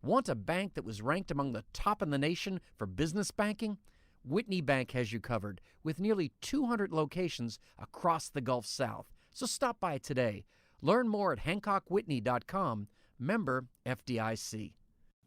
Want a bank that was ranked among the top in the nation for business banking? Whitney Bank has you covered with nearly 200 locations across the Gulf South. So stop by today. Learn more at HancockWhitney.com, member FDIC.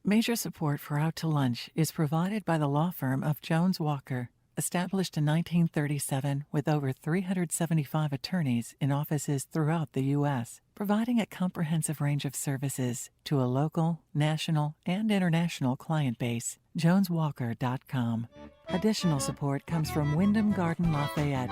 Major support for Out to Lunch is provided by the law firm of Jones Walker, established in 1937 with over 375 attorneys in offices throughout the U.S., providing a comprehensive range of services to a local, national, and international client base. JonesWalker.com. Additional support comes from Wyndham Garden Lafayette.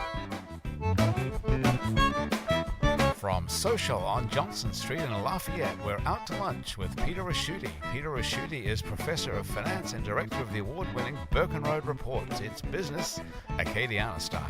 From Social on Johnson Street in Lafayette, we're out to lunch with Peter Raschuti. Peter Raschuti is Professor of Finance and Director of the award-winning Birken Road Reports. It's business, Acadiana style.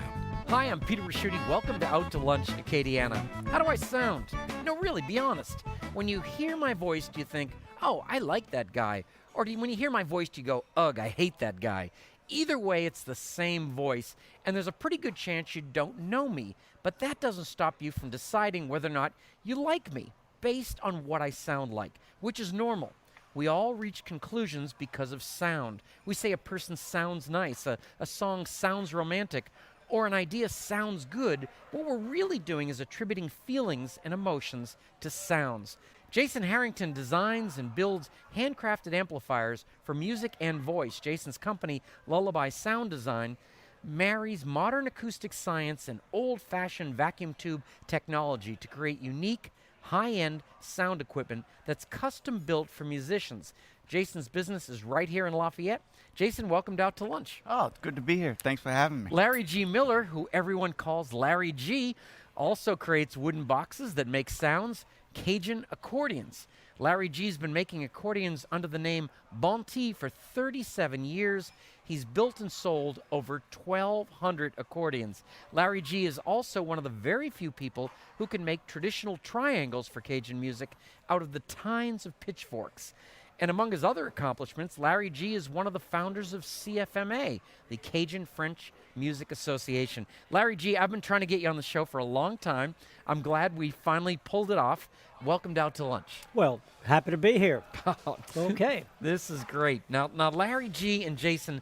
Hi, I'm Peter Raschuti. Welcome to Out to Lunch, Acadiana. How do I sound? No, really, be honest. When you hear my voice, do you think, oh, I like that guy? Or when you hear my voice, do you go, ugh, I hate that guy? Either way, it's the same voice, and there's a pretty good chance you don't know me, but that doesn't stop you from deciding whether or not you like me based on what I sound like, which is normal. We all reach conclusions because of sound. We say a person sounds nice, a song sounds romantic, or an idea sounds good. What we're really doing is attributing feelings and emotions to sounds. Jason Harrington designs and builds handcrafted amplifiers for music and voice. Jason's company, Lullaby Sound Design, marries modern acoustic science and old-fashioned vacuum tube technology to create unique, high-end sound equipment that's custom-built for musicians. Jason's business is right here in Lafayette. Jason, welcome to Out to Lunch. Oh, it's good to be here. Thanks for having me. Larry G. Miller, who everyone calls Larry G., also creates wooden boxes that make sounds, Cajun accordions. Larry G's been making accordions under the name Bonty for 37 years. He's built and sold over 1,200 accordions. Larry G is also one of the very few people who can make traditional triangles for Cajun music out of the tines of pitchforks. And among his other accomplishments, Larry G is one of the founders of CFMA, the Cajun French Music Association. Larry G, I've been trying to get you on the show for a long time. I'm glad we finally pulled it off. Welcomed Out to Lunch. Well, happy to be here. Okay. This is great. Now, Larry G and Jason,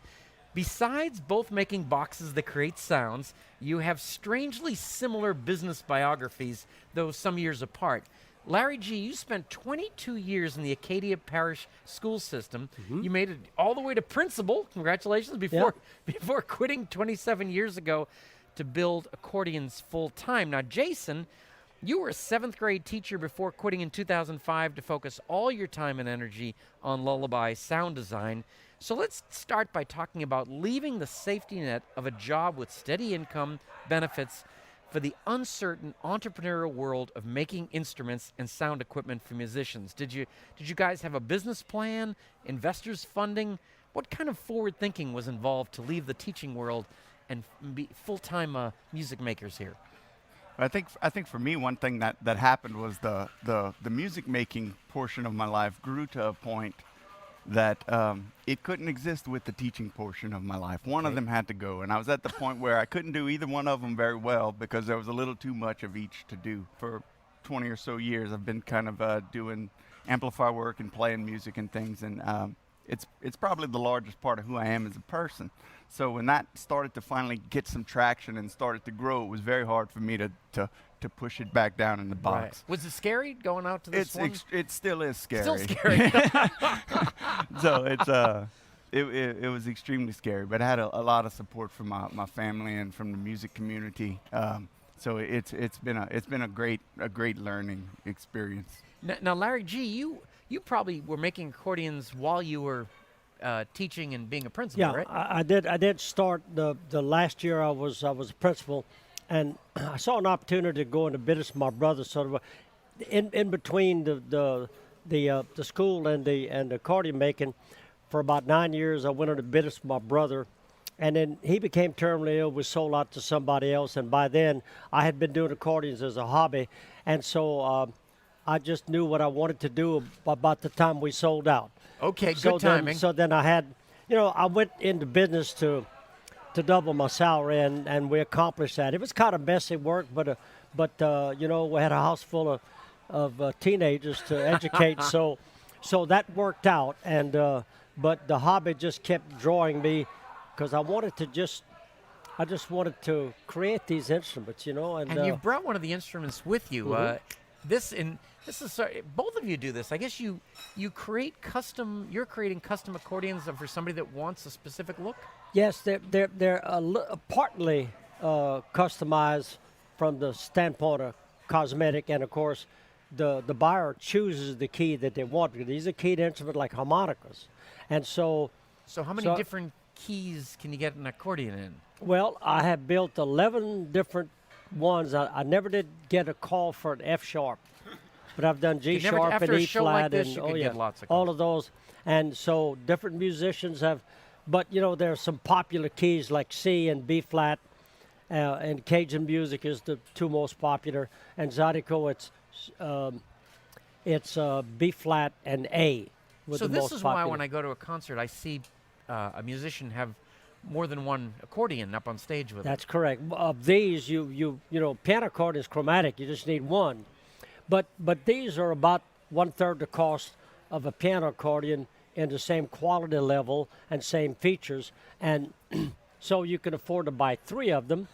besides both making boxes that create sounds, you have strangely similar business biographies, though some years apart. Larry G, you spent 22 years in the Acadia Parish school system. You made it all the way to principal. Congratulations. Before quitting 27 years ago to build accordions full time. Now, Jason, you were a 7th grade teacher before quitting in 2005 to focus all your time and energy on Lullaby Sound Design. So let's start by talking about leaving the safety net of a job with steady income, benefits, for the uncertain entrepreneurial world of making instruments and sound equipment for musicians. Did you guys have a business plan, investors funding? What kind of forward thinking was involved to leave the teaching world and be full-time music makers here? I think for me, one thing that happened was the music making portion of my life grew to a point that it couldn't exist with the teaching portion of my life. One of them had to go, and I was at the point where I couldn't do either one of them very well because there was a little too much of each to do. For 20 or so years, I've been kind of doing amplifier work and playing music and things, and it's probably the largest part of who I am as a person. So when that started to finally get some traction and started to grow, it was very hard for me to push it back down in the box. Right. Was it scary going out to this one? It still is scary. Still scary. So it was extremely scary, but I had a lot of support from my family and from the music community. So it's been a great learning experience. Now, Larry G, you probably were making accordions while you were teaching and being a principal, right? I did start the last year I was a principal, and I saw an opportunity to go into business with my brother, sort of in between the school and the accordion making. For about 9 years, I went into business with my brother, and then he became terminally ill, was sold out to somebody else, and by then I had been doing accordions as a hobby, and so I just knew what I wanted to do about the time we sold out. Okay, good timing. So then I had, I went into business to double my salary, and we accomplished that. It was kind of messy work, but we had a house full of teenagers to educate, so so that worked out, and but the hobby just kept drawing me because I just wanted to create these instruments, And you've brought one of the instruments with you. This is both of you do this. I guess you're creating custom accordions for somebody that wants a specific look. Yes, they're partly customized from the standpoint of cosmetic, and of course, the buyer chooses the key that they want. These are keyed instruments like harmonicas, and so. So how many different keys can you get an accordion in? Well, I have built 11 different ones. I never did get a call for an F sharp, but I've done G sharp after and a E show flat like this, and you could get lots of all calls. of those. And so different musicians have, but there are some popular keys like C and B flat, and Cajun music is the two most popular. And Zydeco, it's B flat and A. With So the this most is popular. why when I go to a concert, I see a musician have more than one accordion up on stage with That's correct. Of these, piano accordion is chromatic. You just need one, but these are about 1/3 the cost of a piano accordion in the same quality level and same features, and so you can afford to buy 3 of them,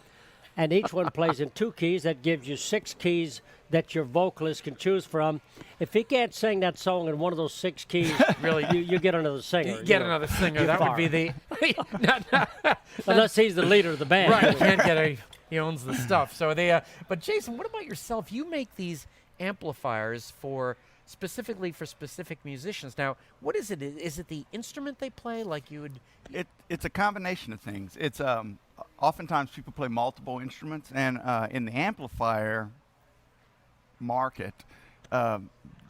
and each one plays in 2 keys. That gives you 6 keys that your vocalist can choose from. If he can't sing that song in one of those 6 keys, Really? you get another singer. You get another singer. You're That would fired. be the. Unless he's the leader of the band. Right, can't get a. He owns the stuff. So But Jason, what about yourself? You make these amplifiers specifically for specific musicians. Now, what is it? Is it the instrument they play? Like you would. It's a combination of things. It's oftentimes people play multiple instruments, and in the amplifier market,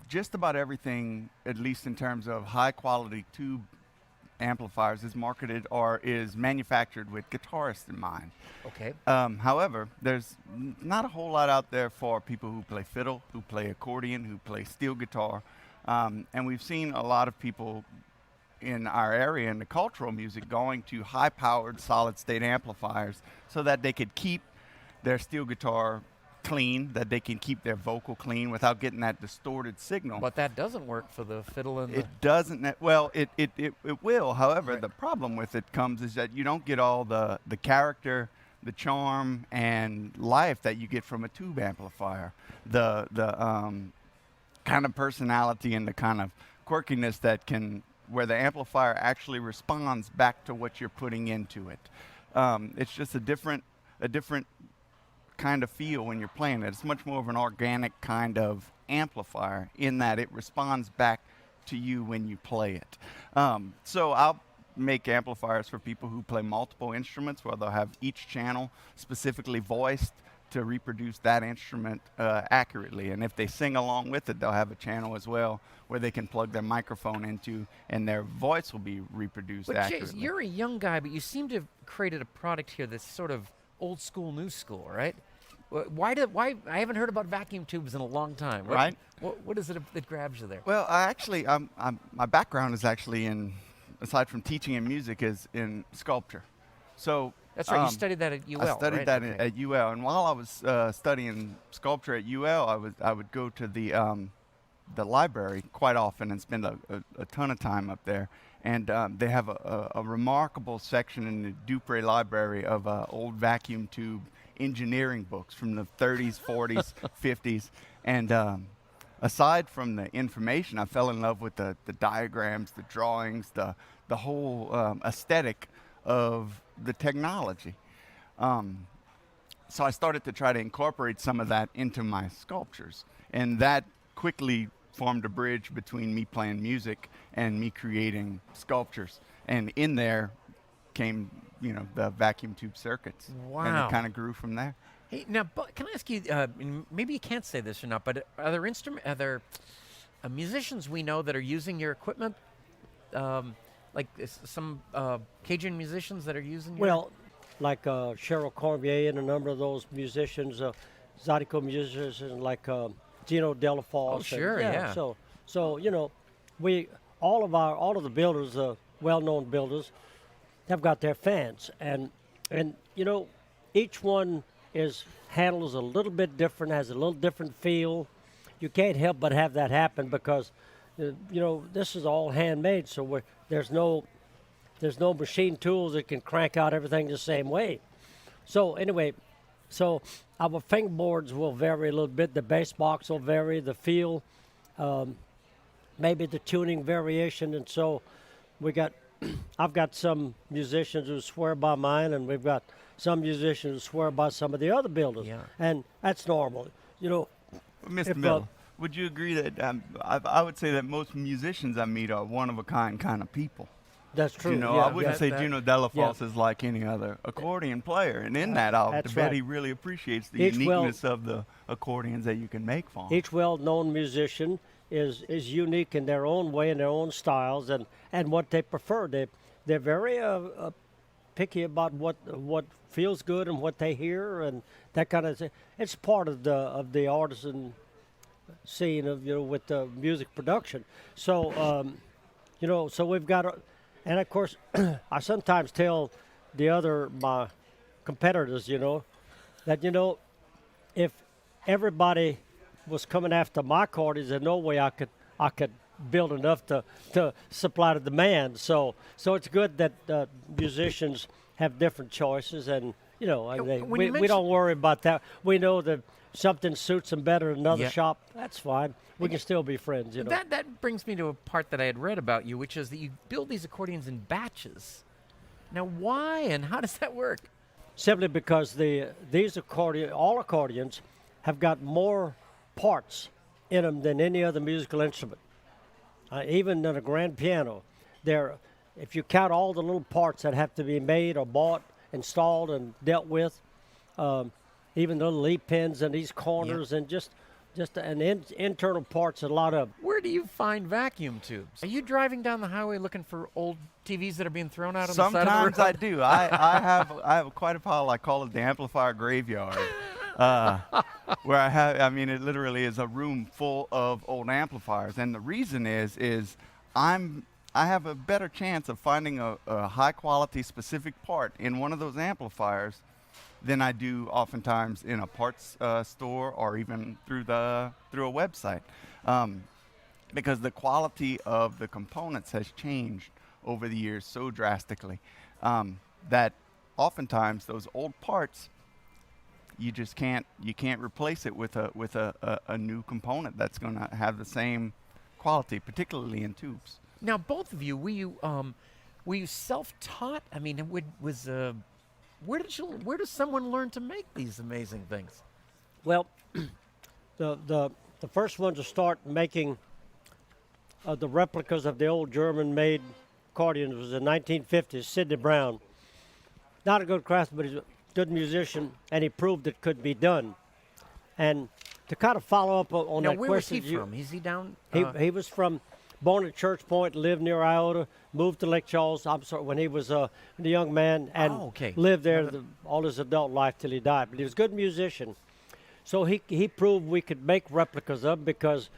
just about everything, at least in terms of high quality tube amplifiers, is marketed or is manufactured with guitarists in mind. Okay. However, there's not a whole lot out there for people who play fiddle, who play accordion, who play steel guitar, and we've seen a lot of people in our area in the cultural music going to high-powered solid-state amplifiers so that they could keep their steel guitar clean, that they can keep their vocal clean without getting that distorted signal. But that doesn't work for the fiddle and It doesn't. Well, it will. However, Right. the problem with it comes is that you don't get all the character, the charm, and life that you get from a tube amplifier. The kind of personality and the kind of quirkiness where the amplifier actually responds back to what you're putting into it. It's just a different kind of feel when you're playing it. It's much more of an organic kind of amplifier in that it responds back to you when you play it. So I'll make amplifiers for people who play multiple instruments where they'll have each channel specifically voiced to reproduce that instrument accurately. And if they sing along with it, they'll have a channel as well where they can plug their microphone into and their voice will be reproduced But accurately. Jason, you're a young guy, but you seem to have created a product here that's sort of old school, new school, right? Why I haven't heard about vacuum tubes in a long time. Right. What is it that grabs you there? Well, my background is actually aside from teaching in music, is in sculpture. So That's right. You studied that at UL. I studied right? that Okay. at UL, and while I was studying sculpture at UL, I would go to the library quite often and spend a ton of time up there. And they have a remarkable section in the Dupree Library of old vacuum tube engineering books from the 30s, 40s, 50s. And aside from the information, I fell in love with the diagrams, the drawings, the whole aesthetic of the technology. So I started to try to incorporate some of that into my sculptures. And that quickly formed a bridge between me playing music and me creating sculptures. And in there came, the vacuum tube circuits. And Wow. it kind of grew from there. Hey, now, but can I ask you? And maybe you can't say this or not, but are there musicians we know that are using your equipment? Like some Cajun musicians that are using your. Well, like Cheryl Cormier and a number of those musicians, Zydeco musicians like Gino Delafosse. Oh, sure, yeah. So all of the builders, well-known builders, have got their fans, and each one handles a little bit different, has a little different feel. You can't help but have that happen because this is all handmade, so there's no machine tools that can crank out everything the same way. So anyway, so our fingerboards will vary a little bit. The bass box will vary, the feel, maybe the tuning variation, and so I've got some musicians who swear by mine, and we've got some musicians who swear by some of the other builders, and that's normal. Mr. Miller, would you agree that I would say that most musicians I meet are one-of-a-kind kind of people? That's true. I wouldn't say Gino Delafosse is like any other accordion player, and in that, I'll bet he really appreciates the uniqueness of the accordions that you can make for him. Each well-known musician is unique in their own way, in their own styles, and what they prefer. They're very picky about what feels good and what they hear and that kind of thing. It's part of the artisan scene of with the music production. So so we've got and of course I sometimes tell my competitors that if everybody was coming after my accordions, there's no way I could build enough to supply the demand. So it's good that musicians have different choices, and we don't worry about that. We know that something suits them better than another shop. That's fine. We can still be friends. That brings me to a part that I had read about you, which is that you build these accordions in batches. Now, why and how does that work? Simply because all accordions have got more parts in them than any other musical instrument. Even in a grand piano, if you count all the little parts that have to be made or bought, installed, and dealt with, even the little lead pins and these corners and just internal parts, a lot of. Where do you find vacuum tubes? Are you driving down the highway looking for old TVs that are being thrown out on the side of the road? Sometimes I do. I have quite a pile. I call it the amplifier graveyard. Where it literally is a room full of old amplifiers, and the reason is I have a better chance of finding a high quality specific part in one of those amplifiers than I do oftentimes in a parts store or even through a website, because the quality of the components has changed over the years so drastically that oftentimes those old parts, you just can't replace it with a new component that's going to have the same quality, particularly in tubes. Now, both of you, were you self-taught? I mean, where does someone learn to make these amazing things? Well, the first one to start making the replicas of the old German-made accordions was in 1950s. Sidney Brown, not a good craftsman, but he's a good musician, and he proved it could be done. And to kind of follow up on that question, where was he from? Is he down? He was born at Church Point, lived near Iota, moved to Lake Charles. When he was a young man, and lived there all his adult life till he died. But he was a good musician, so he proved we could make replicas of them, because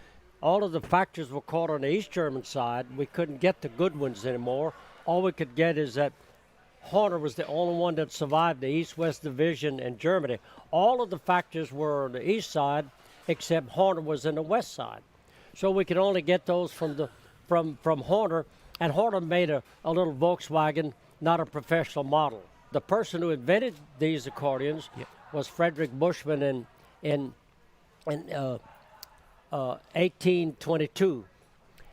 all of the factories were caught on the East German side. We couldn't get the good ones anymore. All we could get is that Horner was the only one that survived the East-West division in Germany. All of the factories were on the east side, except Horner was in the west side. So we could only get those from Horner, and Horner made a little Volkswagen, not a professional model. The person who invented these accordions was Frederick Bushman in 1822,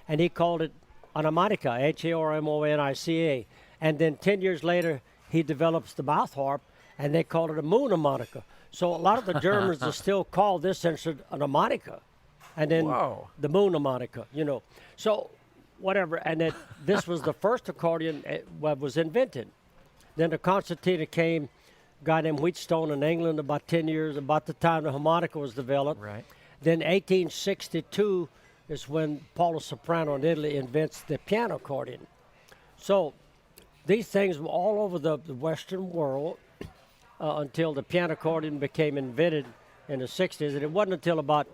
and he called it an harmonica, Harmonica, and then 10 years later he develops the mouth harp, and they called it a moon harmonica. So a lot of the Germans still call this instrument an harmonica, and then the moon harmonica, So whatever, and this was the first accordion that was invented. Then the concertina came, a guy named Wheatstone in England, about 10 years, about the time the harmonica was developed. Right. Then 1862 is when Paulo Soprano in Italy invents the piano accordion. So these things were all over the Western world until the piano accordion became invented in the 60s. And it wasn't until about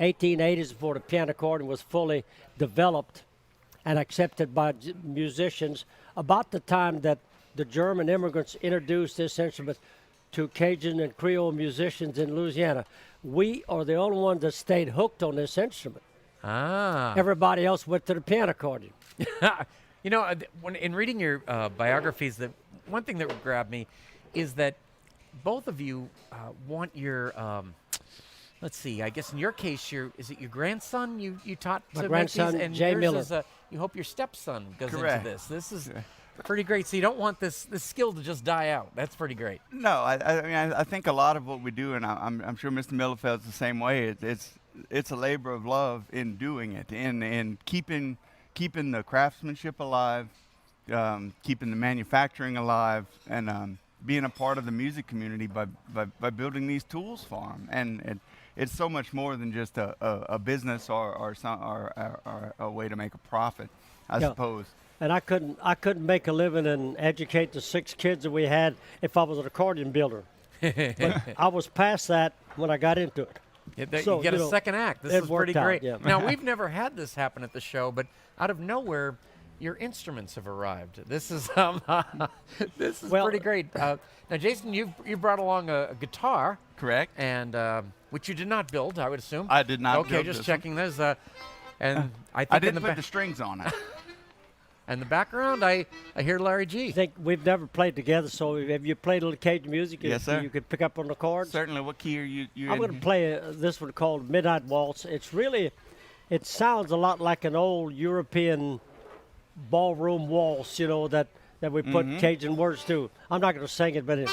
1880s before the piano accordion was fully developed and accepted by musicians, about the time that the German immigrants introduced this instrument to Cajun and Creole musicians in Louisiana. We are the only ones that stayed hooked on this instrument. Ah. Everybody else went to the piano accordion. You know, when in reading your biographies, the one thing that would grab me is that both of you want your. Let's see. I guess in your case, is it your grandson you taught My to grandson, make these? And Jay yours Miller. is, you hope your stepson goes Correct. into this. This is pretty great. So you don't want this skill to just die out. That's pretty great. No, I mean, I think a lot of what we do, and I'm sure Mr. Millerfeld's the same way. It's a labor of love in doing it, in keeping the craftsmanship alive, keeping the manufacturing alive, and being a part of the music community by building these tools for them. And it's so much more than just a business or a way to make a profit, I suppose. And I couldn't make a living and educate the 6 kids that we had if I was an accordion builder. But I was past that when I got into it. You get a second act. This it is pretty worked out, great. yeah. Now, we've never had this happen at the show, but out of nowhere, your instruments have arrived. This is pretty great. Now, Jason, you brought along a guitar. Correct. And which you did not build, I would assume. I did not Okay, build just this checking those. And I think I in didn't the put the strings on it. and the background, I hear Larry I G. think we've never played together, so have you played a little Cajun music? Yes, sir. You could pick up on the chords? Certainly. What key are you I'm in? going to play this one called Midnight Waltz. It sounds a lot like an old European ballroom waltz, that we put Cajun words to. I'm not going to sing it, but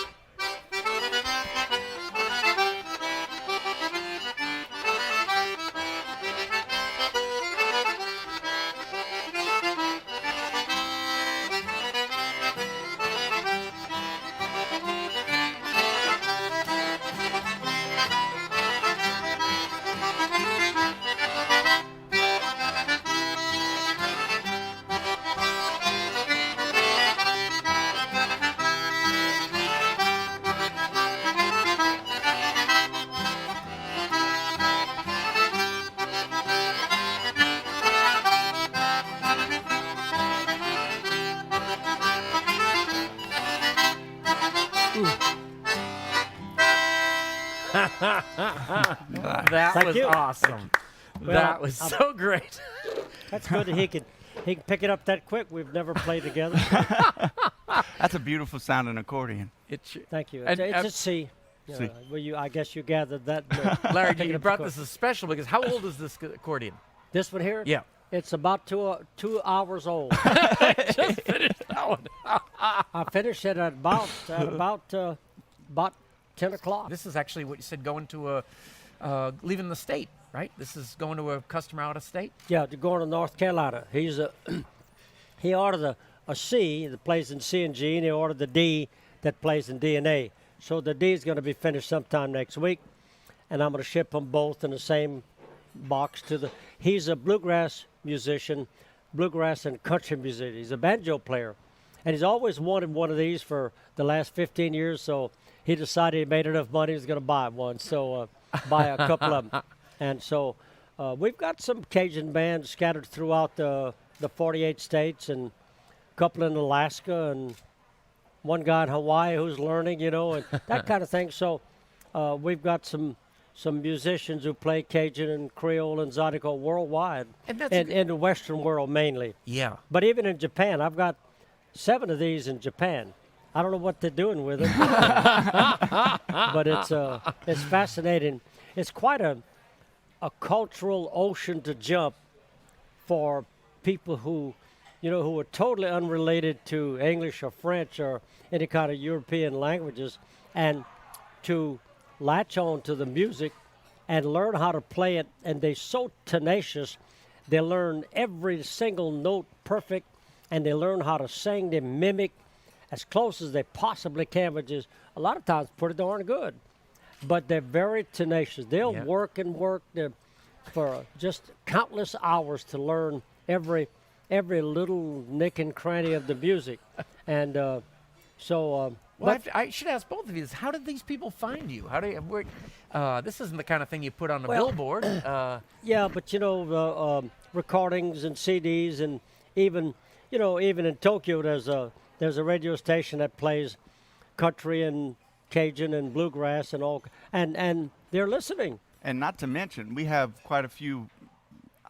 That Thank was you. awesome. That was so great. that's good that he can pick it up that quick. We've never played together. That's a beautiful sounding accordion. Thank you. And, It's a C. C. I guess you gathered that. Larry, Picking you up the brought chord. this as special because how old is this accordion? This one here? Yeah. It's about 2 hours old. Just finished that one. I finished it at about 10 o'clock. This is actually what you said going to leaving the state, right? This is going to a customer out of state? Yeah, to go to North Carolina. He ordered a C that plays in C and G, and he ordered the D that plays in D and A. So the D is going to be finished sometime next week, and I'm going to ship them both in the same box to the. He's a bluegrass musician, bluegrass and country musician. He's a banjo player, and he's always wanted one of these for the last 15 years. So he decided he made enough money, he was going to buy one. So buy a couple of them, and so we've got some Cajun bands scattered throughout the 48 states, and a couple in Alaska, and one guy in Hawaii who's learning, and that kind of thing. So we've got some musicians who play Cajun and Creole and Zydeco worldwide, And that's in the Western world mainly. Yeah. But even in Japan, I've got 7 of these in Japan. I don't know what they're doing with them, but it's fascinating. It's quite a cultural ocean to jump for people who are totally unrelated to English or French or any kind of European languages, and to latch on to the music and learn how to play it. And they're so tenacious. They learn every single note perfect, and they learn how to sing. They mimic as close as they possibly can, which is a lot of times pretty darn good. But they're very tenacious. They'll work and work for just countless hours to learn every little nick and cranny of the music. And Well, I should ask both of you this. How did these people find you? How do you, this isn't the kind of thing you put on a billboard. yeah, but recordings and CDs, and even in Tokyo there's a radio station that plays country and Cajun and bluegrass and all, and they're listening. And not to mention, we have quite a few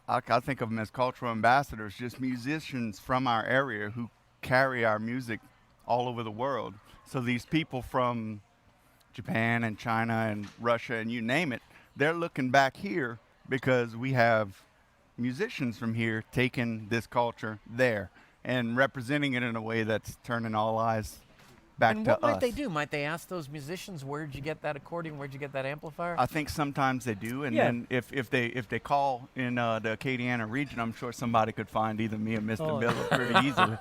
I think of them as cultural ambassadors, just musicians from our area who carry our music all over the world. So these people from Japan and China and Russia and you name it, they're looking back here because we have musicians from here taking this culture there and representing it in a way that's turning all eyes back And to what us. might they do? Might they ask those musicians, where'd you get that accordion? Where'd you get that amplifier? I think sometimes they do, and Yeah. then if they call in the Acadiana region, I'm sure somebody could find either me or Mr. Oh. Miller pretty easily.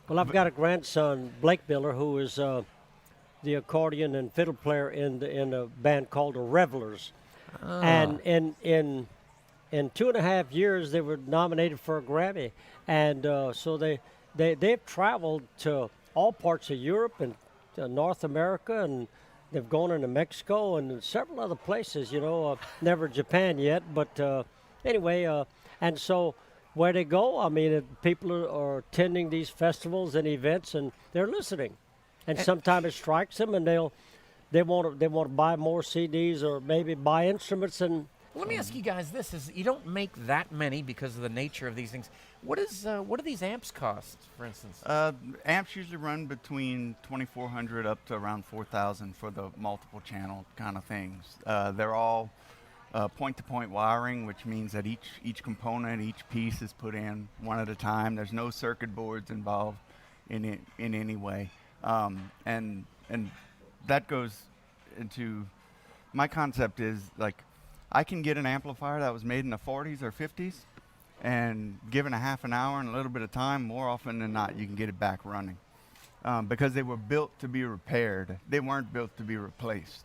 Well, I've got a grandson, Blake Miller, who is the accordion and fiddle player in a band called the Revelers. And in 2.5 years, they were nominated for a Grammy. And so they've traveled to all parts of Europe and North America, and they've gone into Mexico and several other places, never Japan yet. But anyway, and so where they go, I mean, people are attending these festivals and events, and they're listening. And sometimes it strikes them, and they want to buy more CDs or maybe buy instruments. And Let me ask you guys this: is you don't make that many because of the nature of these things. What do these amps cost, for instance? Amps usually run between 2,400 up to around 4,000 for the multiple channel kind of things. They're all point-to-point wiring, which means that each component, each piece is put in one at a time. There's no circuit boards involved in any way. And that goes into my concept is like I can get an amplifier that was made in the 40s or 50s, and given a half an hour and a little bit of time, more often than not, you can get it back running because they were built to be repaired. They weren't built to be replaced.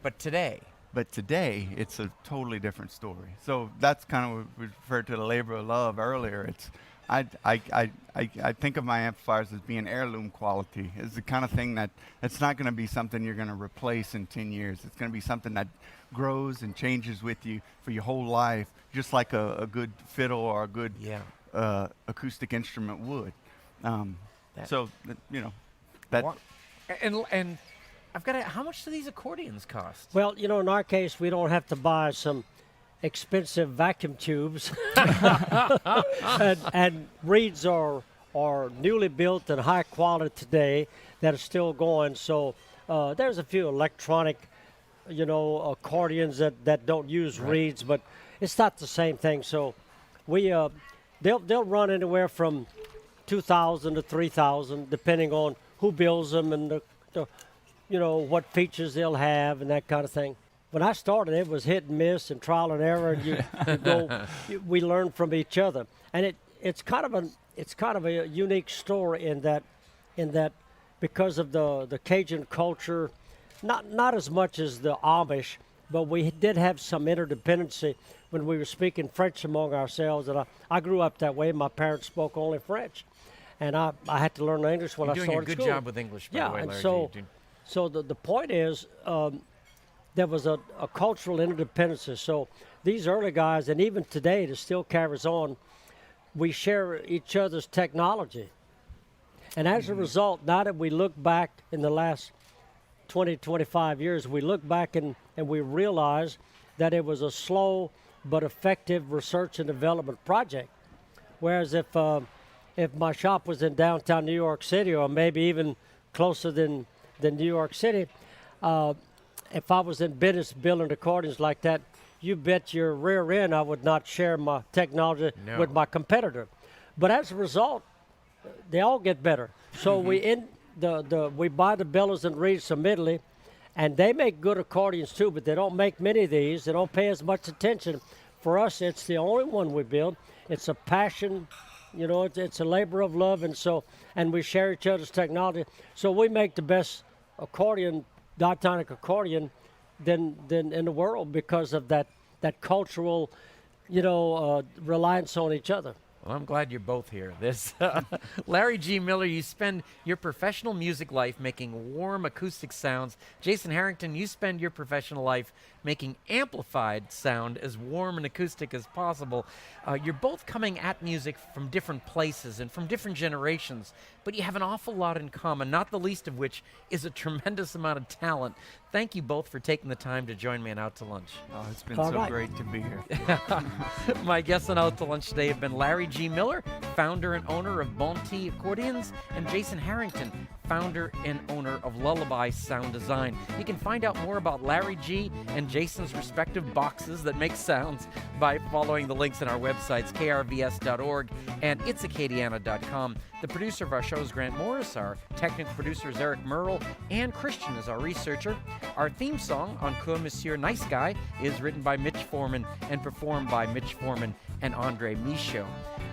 But today, But today, it's a totally different story. So that's kind of what we referred to the labor of love earlier. It's I think of my amplifiers as being heirloom quality. It's the kind of thing that it's not going to be something you're going to replace in 10 years. It's going to be something that grows and changes with you for your whole life, just like a good fiddle or a good acoustic instrument would. and I've got how much do these accordions cost? well, in our case, we don't have to buy some expensive vacuum tubes, and reeds are newly built and high quality today that are still going. So there's a few electronic, accordions that don't use reeds, but it's not the same thing. So they'll run anywhere from 2,000 to 3,000, depending on who builds them and what features they'll have and that kind of thing. When I started, it was hit and miss and trial and error, and we learn from each other. And it's kind of a unique story in that because of the Cajun culture, not as much as the Amish, but we did have some interdependency when we were speaking French among ourselves. And I grew up that way. My parents spoke only French, and I had to learn English when I started school. You're doing a good job with English, by the way, and Larry. so the point is, there was a cultural interdependency. So these early guys, and even today, it still carries on. We share each other's technology. And as a result, now that we look back in the last 20, 25 years, we look back and we realize that it was a slow but effective research and development project. Whereas if my shop was in downtown New York City, or maybe even closer than New York City, if I was in business building accordions like that, you bet your rear end I would not share my technology with my competitor. But as a result, they all get better. So we buy the bellows and reeds from Italy, and they make good accordions too, but they don't make many of these. They don't pay as much attention. For us, it's the only one we build. It's a passion, it's a labor of love, and we share each other's technology. So we make the best diatonic accordion than in the world because of that cultural, reliance on each other. Well, I'm glad you're both here. Larry G. Miller, you spend your professional music life making warm acoustic sounds. Jason Harrington, you spend your professional life making amplified sound as warm and acoustic as possible. You're both coming at music from different places and from different generations, but you have an awful lot in common, not the least of which is a tremendous amount of talent Thank you both for taking the time to join me on Out to Lunch. Oh, it's been All so right. great to be here. My guests on Out to Lunch today have been Larry G. Miller, founder and owner of Bonti Accordions, and Jason Harrington, founder and owner of Lullaby Sound Design. You can find out more about Larry G. and Jason's respective boxes that make sounds by following the links in our websites, krvs.org and itsacadiana.com. The producer of our show is Grant Morris. Our technical producer is Eric Merle, and Christian is our researcher. Our theme song, Encore Monsieur Nice Guy, is written by Mitch Foreman and performed by Mitch Foreman and Andre Michaud.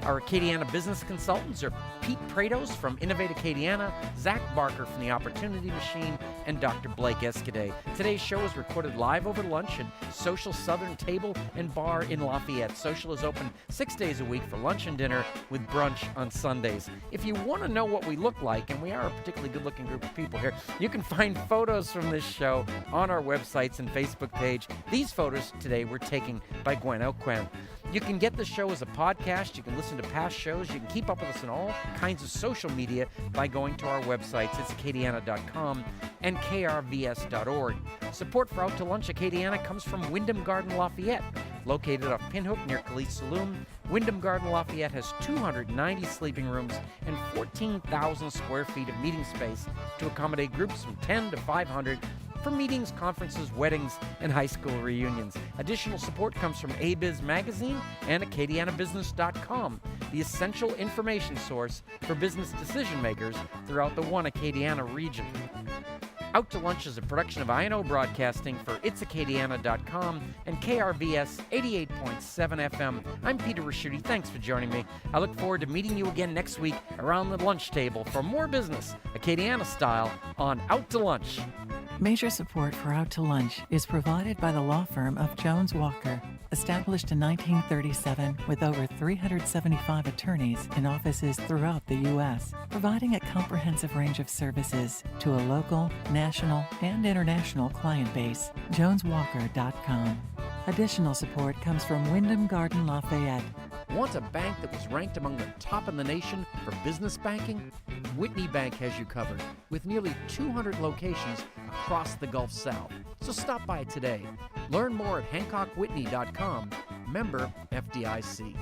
Our Acadiana business consultants are Pete Prados from Innovate Acadiana, Zach Barker from The Opportunity Machine, and Dr. Blake Escaday. Today's show is recorded live over lunch at Social Southern Table and Bar in Lafayette. Social is open 6 days a week for lunch and dinner with brunch on Sundays. If you want to know what we look like, and we are a particularly good-looking group of people here, you can find photos from this show on our websites and Facebook page. These photos today were taken by Gwen O'Quan. You can get the show as a podcast. You can listen to past shows. You can keep up with us on all kinds of social media by going to our websites. It's acadiana.com and krvs.org. Support for Out to Lunch Acadiana comes from Wyndham Garden Lafayette. Located off Pinhook near Calise Saloon, Wyndham Garden Lafayette has 290 sleeping rooms and 14,000 square feet of meeting space to accommodate groups from 10 to 500 for meetings, conferences, weddings, and high school reunions. Additional support comes from ABiz Magazine and AcadianaBusiness.com, the essential information source for business decision makers throughout the One Acadiana region. Out to Lunch is a production of INO Broadcasting for itsacadiana.com and KRVS 88.7 FM. I'm Peter Raschuti. Thanks for joining me. I look forward to meeting you again next week around the lunch table for more business, Acadiana style, on Out to Lunch. Major support for Out to Lunch is provided by the law firm of Jones Walker, established in 1937 with over 375 attorneys in offices throughout the U.S., providing a comprehensive range of services to a local, national, and international client base. JonesWalker.com. Additional support comes from Wyndham Garden Lafayette. Want a bank that was ranked among the top in the nation for business banking? Whitney Bank has you covered with nearly 200 locations across the Gulf South. So stop by today. Learn more at HancockWhitney.com. Member FDIC.